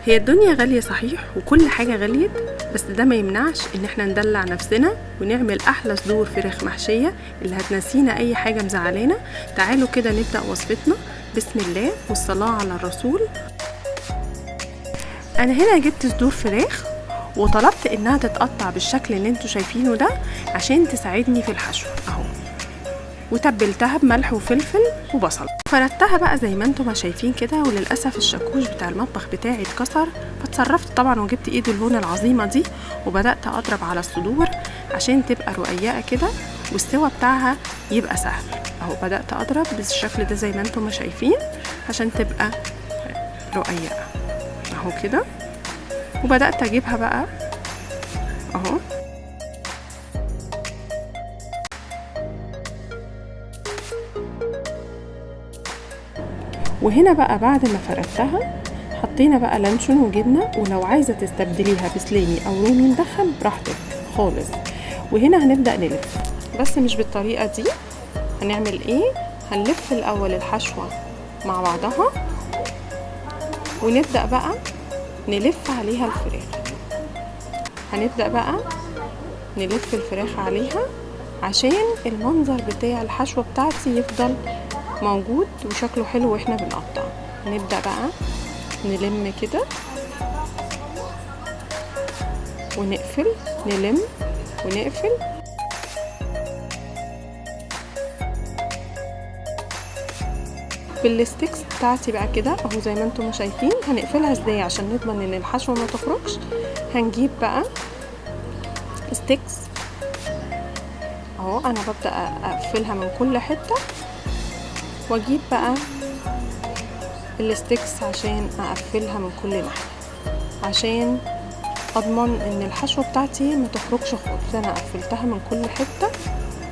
هي الدنيا غالية صحيح وكل حاجة غليت، بس ده ما يمنعش ان احنا ندلع نفسنا ونعمل احلى صدور فراخ محشية اللي هتنسينا اي حاجة مزعلانا. تعالوا كده نبدأ وصفتنا. بسم الله والصلاة على الرسول. انا هنا جبت صدور فراخ وطلبت انها تتقطع بالشكل اللي انتوا شايفينه ده عشان تساعدني في الحشو اهو، وتبلتها بملح وفلفل وبصل. فردتها بقى زي ما انتم ما شايفين كده، وللاسف الشاكوش بتاع المطبخ بتاعي اتكسر، فاتصرفت طبعا وجبت ايد الهون العظيمه دي وبدات اضرب على الصدور عشان تبقى رقيقه كده والسوا بتاعها يبقى سهل اهو. بدات اضرب بالشكل ده زي ما انتم ما شايفين عشان تبقى رقيقه اهو كده، وبدات اجيبها بقى اهو. وهنا بقى بعد ما فردتها حطينا بقى لانشون وجبنه، ولو عايزه تستبدليها بسلامي او رومي مدخن براحتك خالص. وهنا هنبدا نلف، بس مش بالطريقه دي. هنعمل ايه؟ هنلف الاول الحشوه مع بعضها ونبدا بقى نلف عليها الفراخ. هنبدا بقى نلف الفراخ عليها عشان المنظر بتاع الحشوه بتاعتي يفضل موجود وشكله حلو واحنا بنقطع. نبدأ بقى نلم كده ونقفل، نلم ونقفل. بالستيكس بتاعتي بقى كده اهو زي ما انتم شايفين. هنقفلها ازاي عشان نضمن ان الحشوة ما تخرجش؟ هنجيب بقى ستيكس اهو، انا ببدأ اقفلها من كل حتة، واجيب بقى الستيكس عشان اقفلها من كل ناحيه عشان اضمن ان الحشوه بتاعتي ما تخرجش خالص. انا قفلتها من كل حته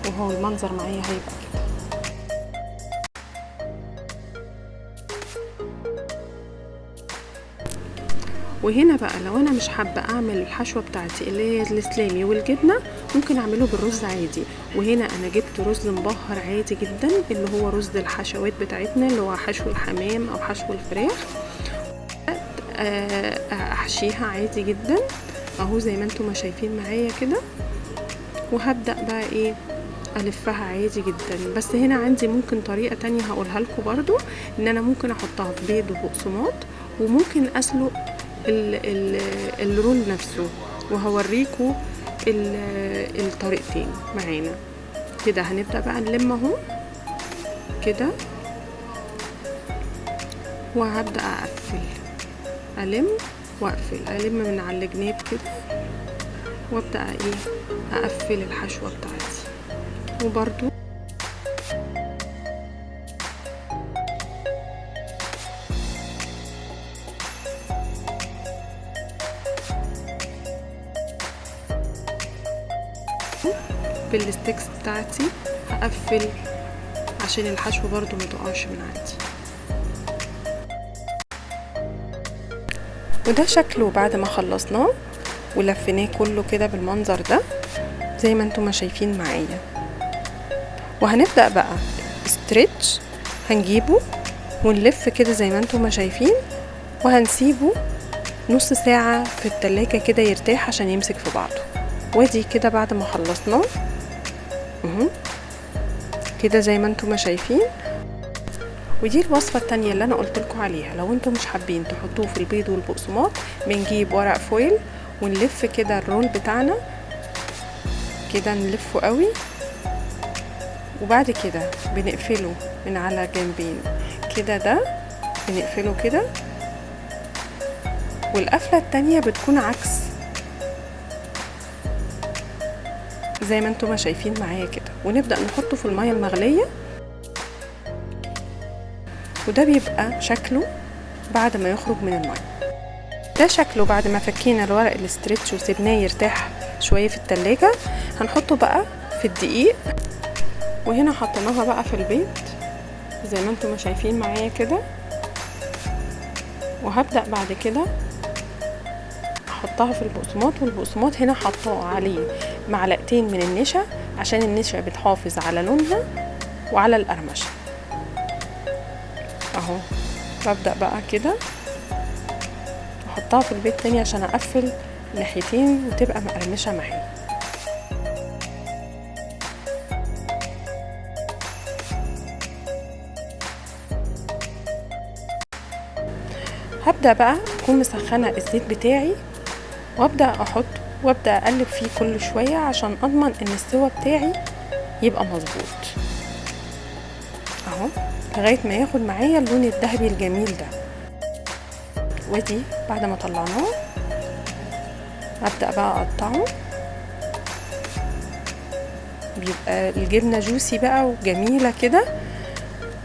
وهو المنظر معايا هيبقى كده. وهنا بقى لو انا مش حابه اعمل الحشوه بتاعتي اللي هي السلامي والجبنه، ممكن اعمله بالرز عادي. وهنا انا جبت رز مبهر عادي جدا اللي هو رز الحشوات بتاعتنا اللي هو حشو الحمام او حشو الفراخ. احشيها عادي جدا اهو زي ما انتم ما شايفين معايا كده، وهبدا بقى ايه الفها عادي جدا. بس هنا عندي ممكن طريقه تانية هقولها لكم برضو، ان انا ممكن احطها في بيض وبقسماط، وممكن اسلق الرول نفسه، وهوريكم الطريقتين معانا كده. هنبدأ بقى نلم اهو كده، وهبدأ اقفل، الم واقفل، الم من على الجناب كده، وابدأ ايه اقفل الحشوة بتاعتي. وبرضو بالستيكس بتاعتي هقفل عشان الحشو برضو ما تقعش من عندي. وده شكله بعد ما خلصناه ولفيناه كله كده بالمنظر ده زي ما انتم ما شايفين معايا. وهنبدأ بقى ستريتش، هنجيبه ونلف كده زي ما انتم ما شايفين، وهنسيبه نص ساعة في التلاجة كده يرتاح عشان يمسك في بعضه. ودي كده بعد ما خلصناه كده زي ما انتم ما شايفين. ودي الوصفة التانية اللي انا قلتلكوا عليها. لو انتم مش حابين تحطوه في البيض والبقسماط، بنجيب ورق فويل ونلف كده الرول بتاعنا كده، نلفه قوي، وبعد كده بنقفله من على جنبين كده، ده بنقفله كده، والقفلة التانية بتكون عكس زي ما انتم ما شايفين معايا كده. ونبدأ نحطه في المية المغلية، وده بيبقى شكله بعد ما يخرج من المية. ده شكله بعد ما فكينا الورق الاسترتش وسيبناه يرتاح شوية في التلاجة. هنحطه بقى في الدقيق، وهنا حطيناها بقى في البيض زي ما انتم ما شايفين معايا كده. وهبدأ بعد كده احطها في البقسماط، والبقسماط هنا حطاه عليه معلقتين من النشا عشان النشا بتحافظ على لونها وعلى القرمشه اهو. ببدأ بقى كده هحطها في البيت تاني عشان اقفل ناحيتين وتبقى مقرمشة معايا. هبدأ بقى اكون مسخنة الزيت بتاعي وابدأ احط وابدأ اقلب فيه كل شوية عشان اضمن ان السوا بتاعي يبقى مظبوط اهو، لغاية ما ياخد معايا اللون الذهبي الجميل ده. ودي بعد ما طلعناه ابدأ بقى اقطعه، بيبقى الجبنة جوسي بقى وجميلة كده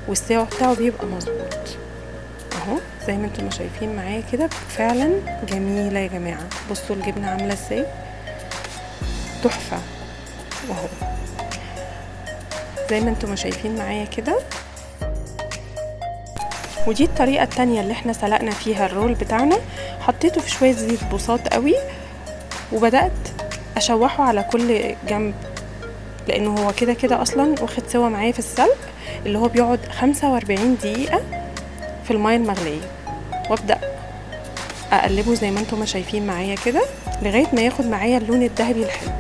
والسوا بتاعه بيبقى مظبوط اهو زي ما انتم شايفين معايا كده، فعلا جميلة يا جماعة. بصوا الجبنة عاملة ازاي، تحفة واهو زي ما انتم شايفين معايا كده. ودي الطريقة التانية اللي احنا سلقنا فيها الرول بتاعنا. حطيته في شوية زيت بساط قوي وبدأت اشوحه على كل جنب، لانه هو كده كده اصلا واخد سوا معايا في السلق اللي هو بيقعد 45 دقيقة في المية المغلية، وابدأ اقلبه زي ما انتم شايفين معايا كده لغاية ما ياخد معايا اللون الذهبي الحلو.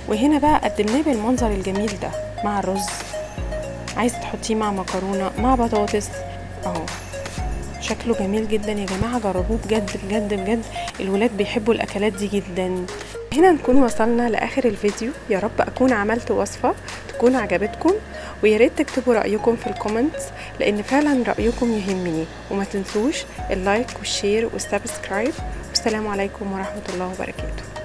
وهنا بقى قدمناه بالمنظر الجميل ده مع الرز، عايز تحطيه مع مكرونة مع بطاطس اهو، شكله جميل جدا يا جماعة. جربوه بجد بجد بجد، الولاد بيحبوا الاكلات دي جدا. هنا نكون وصلنا لاخر الفيديو، يا رب اكون عملت وصفة تكون عجبتكم، ويا ريت تكتبوا رايكم في الكومنتس لان فعلا رايكم يهمني. وما تنسوش اللايك والشير والسبسكرايب، والسلام عليكم ورحمة الله وبركاته.